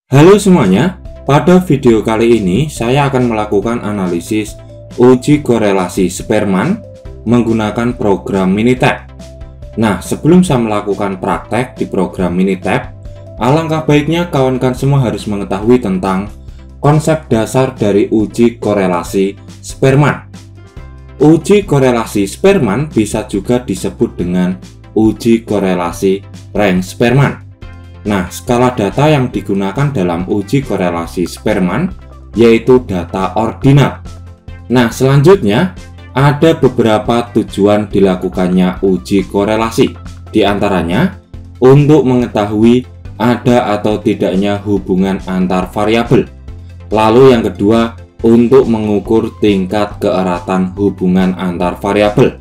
Halo semuanya, pada video kali ini saya akan melakukan analisis uji korelasi Spearman menggunakan program Minitab. Nah, sebelum saya melakukan praktek di program Minitab, alangkah baiknya kawan-kawan semua harus mengetahui tentang konsep dasar dari uji korelasi Spearman. Uji korelasi Spearman bisa juga disebut dengan uji korelasi rank Spearman. Nah, skala data yang digunakan dalam uji korelasi Spearman yaitu data ordinal. Nah, selanjutnya ada beberapa tujuan dilakukannya uji korelasi. Di antaranya, untuk mengetahui ada atau tidaknya hubungan antar variabel. Lalu yang kedua, untuk mengukur tingkat keeratan hubungan antar variabel.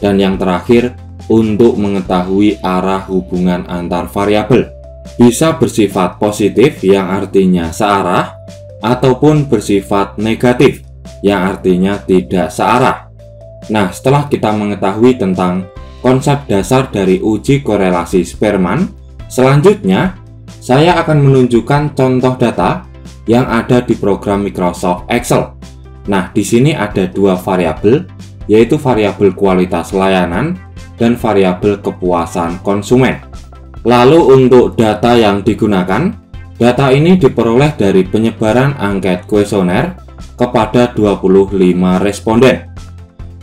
Dan yang terakhir, untuk mengetahui arah hubungan antar variabel. Bisa bersifat positif yang artinya searah ataupun bersifat negatif yang artinya tidak searah. Nah, setelah kita mengetahui tentang konsep dasar dari uji korelasi Spearman, selanjutnya saya akan menunjukkan contoh data yang ada di program Microsoft Excel. Nah, di sini ada dua variabel, yaitu variabel kualitas layanan dan variabel kepuasan konsumen. Lalu untuk data yang digunakan, data ini diperoleh dari penyebaran angket kuesioner kepada 25 responden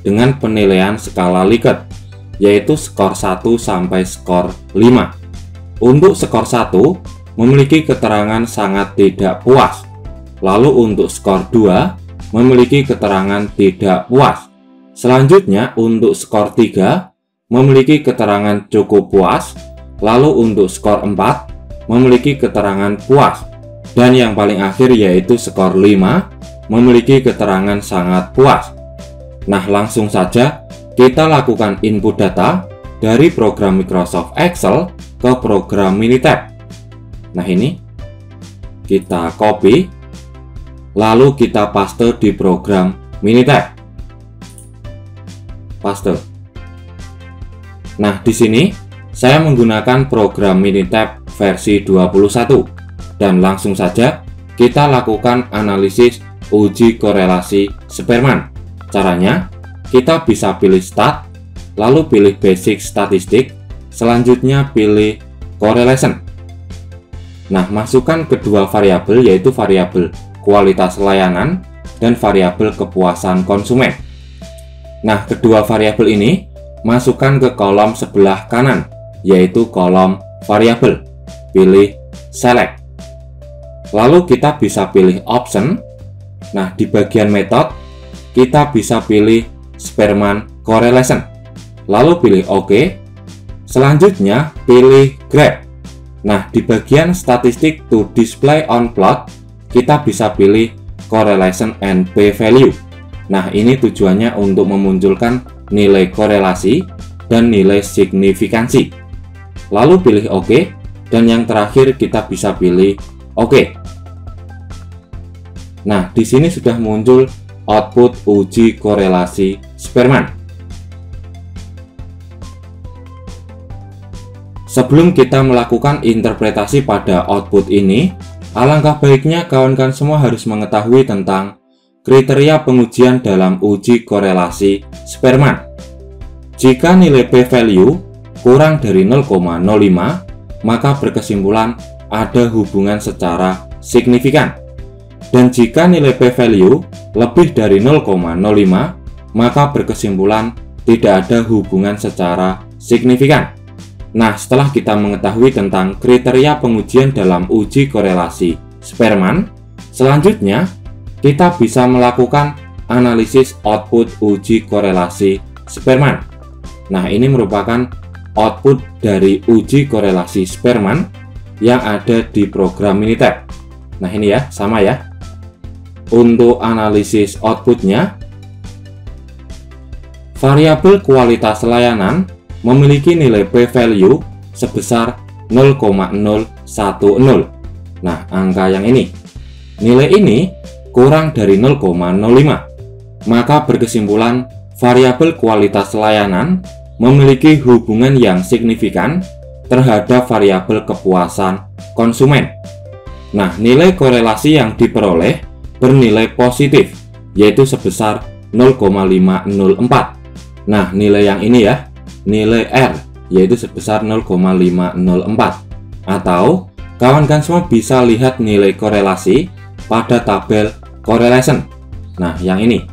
dengan penilaian skala Likert, yaitu skor 1 sampai skor 5. Untuk skor 1 memiliki keterangan sangat tidak puas. Lalu untuk skor 2 memiliki keterangan tidak puas. Selanjutnya untuk skor 3 memiliki keterangan cukup puas. Lalu untuk skor 4 memiliki keterangan puas. Dan yang paling akhir yaitu skor 5 memiliki keterangan sangat puas. Nah, langsung saja kita lakukan input data dari program Microsoft Excel ke program Minitab. Nah, ini kita copy lalu kita paste di program Minitab. Paste. Nah, di sini saya menggunakan program Minitab versi 21 dan langsung saja kita lakukan analisis uji korelasi Spearman. Caranya, kita bisa pilih Start, lalu pilih Basic Statistik, selanjutnya pilih Correlation. Nah, masukkan kedua variabel yaitu variabel kualitas layanan dan variabel kepuasan konsumen. Nah, kedua variabel ini masukkan ke kolom sebelah kanan yaitu kolom variabel, pilih select. Lalu kita bisa pilih option. Nah, di bagian method kita bisa pilih Spearman correlation, lalu pilih OK. Selanjutnya pilih graph. Nah, di bagian statistik to display on plot kita bisa pilih correlation and p-value. Nah, ini tujuannya untuk memunculkan nilai korelasi dan nilai signifikansi. Lalu pilih OK, dan yang terakhir kita bisa pilih OK. Nah, di sini sudah muncul output uji korelasi Spearman. Sebelum kita melakukan interpretasi pada output ini, alangkah baiknya kawan-kawan semua harus mengetahui tentang kriteria pengujian dalam uji korelasi Spearman. Jika nilai p-value kurang dari 0,05, maka berkesimpulan ada hubungan secara signifikan. Dan jika nilai p-value lebih dari 0,05, maka berkesimpulan tidak ada hubungan secara signifikan. Nah, setelah kita mengetahui tentang kriteria pengujian dalam uji korelasi Spearman, selanjutnya kita bisa melakukan analisis output uji korelasi Spearman. Nah, ini merupakan output dari uji korelasi Spearman yang ada di program Minitab. Nah, ini ya, sama ya. Untuk analisis outputnya, variabel kualitas layanan memiliki nilai p-value sebesar 0,010. Nah, angka yang ini. Nilai ini kurang dari 0,05. Maka berkesimpulan variabel kualitas layanan memiliki hubungan yang signifikan terhadap variabel kepuasan konsumen. Nah, nilai korelasi yang diperoleh bernilai positif, yaitu sebesar 0,504. Nah, nilai yang ini ya, nilai R, yaitu sebesar 0,504. Atau, kawan-kawan semua bisa lihat nilai korelasi pada tabel correlation. Nah, yang ini.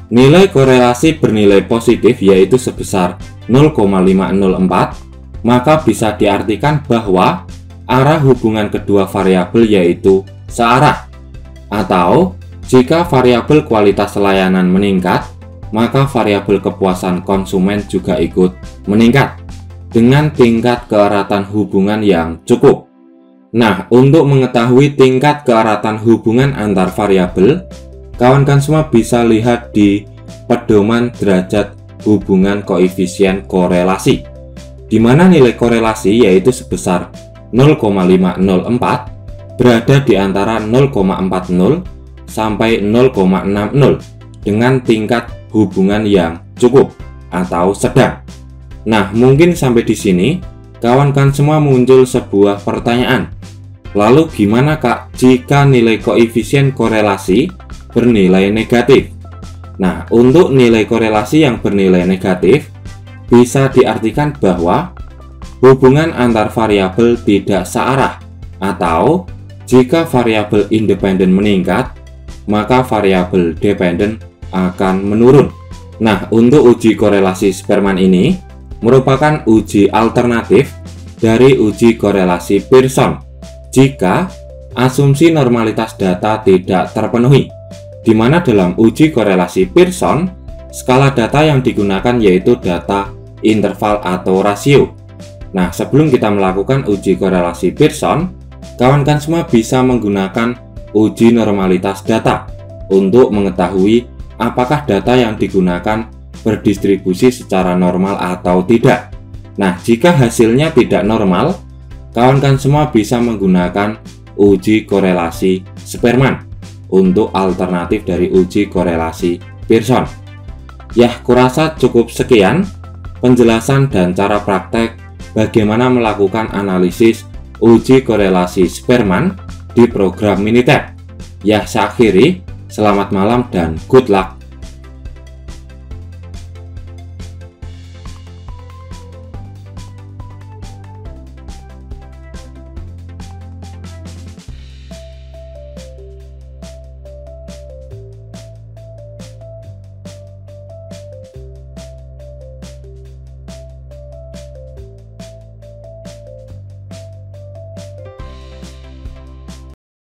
Nilai korelasi bernilai positif yaitu sebesar 0,504, maka bisa diartikan bahwa arah hubungan kedua variabel yaitu searah. Atau, jika variabel kualitas layanan meningkat, maka variabel kepuasan konsumen juga ikut meningkat dengan tingkat keeratan hubungan yang cukup. Nah, untuk mengetahui tingkat keeratan hubungan antar variabel, kawan-kawan semua bisa lihat di pedoman derajat hubungan koefisien korelasi, di mana nilai korelasi yaitu sebesar 0,504 berada di antara 0,40 sampai 0,60 dengan tingkat hubungan yang cukup atau sedang. Nah, mungkin sampai di sini kawan-kawan semua muncul sebuah pertanyaan. Lalu gimana Kak jika nilai koefisien korelasi bernilai negatif? Nah, untuk nilai korelasi yang bernilai negatif bisa diartikan bahwa hubungan antar variabel tidak searah, atau jika variabel independen meningkat, maka variabel dependen akan menurun. Nah, untuk uji korelasi Spearman ini merupakan uji alternatif dari uji korelasi Pearson jika asumsi normalitas data tidak terpenuhi, di mana dalam uji korelasi Pearson, skala data yang digunakan yaitu data interval atau rasio. Nah, sebelum kita melakukan uji korelasi Pearson, kawan-kawan semua bisa menggunakan uji normalitas data untuk mengetahui apakah data yang digunakan berdistribusi secara normal atau tidak. Nah, jika hasilnya tidak normal, kawan-kawan semua bisa menggunakan uji korelasi Spearman untuk alternatif dari uji korelasi Pearson. Ya, kurasa cukup sekian penjelasan dan cara praktek bagaimana melakukan analisis uji korelasi Spearman di program Minitab. Ya, saya akhiri. Selamat malam dan good luck.